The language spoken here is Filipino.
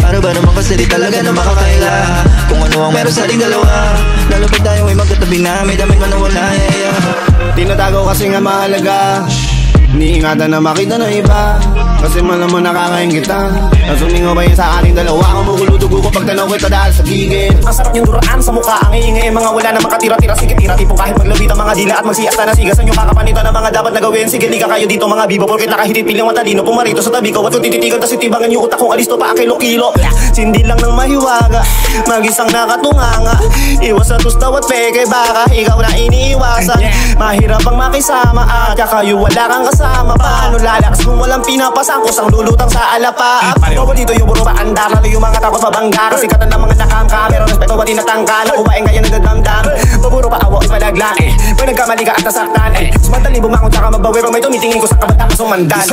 Para ba naman kasi di talaga na makakaila kung ano ang meron sa ating dalawa. Lalo pag tayo ay magkatabi na may damit man na wala. Tinatago kasi nga mahalaga, iniingatan na makita ng iba, kasi malam mo nakakain kita. Nasumingaw ba yun sa ating dalawa? Kumukulo-dugo ko pag tanaw kita dahil sa gigit. Ang sarap niyong duraan sa mukha, ang iingay, mga wala na makatira-tira. Sige tira tipong kahit maglabit ang mga dila at magsiyasta na sigasan yung kakapanito na mga dapat na gawin. Sige liga kayo dito mga bibo, porkit nakahitit pilang matalino pumarito sa tabi ko. At kung tititigan tas itibangan yung utak kong alisto pa kilo-kilo. Sindi lang ng mahiwaga, mag-isang nakatunganga. Iwas sa tustaw at peke, baka ikaw na iniiwasan. Mahirap ang makisama at kayo wala kang kasama. Paano lalakas kung walang pinapasan? Kusang lulutang sa alapaap. Bawa dito yung puro paandar, lalo yung mga takot mabangga. Sikatan ng mga nakangka, pero respeto ba din natangka. Nakumain ngayon nagdadamdam, paburo pa awa ipalaglaan. Pag nagkamali ka at nasaktan, sumandali bumangon tsaka magbawi. Pag may tumitingin ko sa kabata ko sumandan.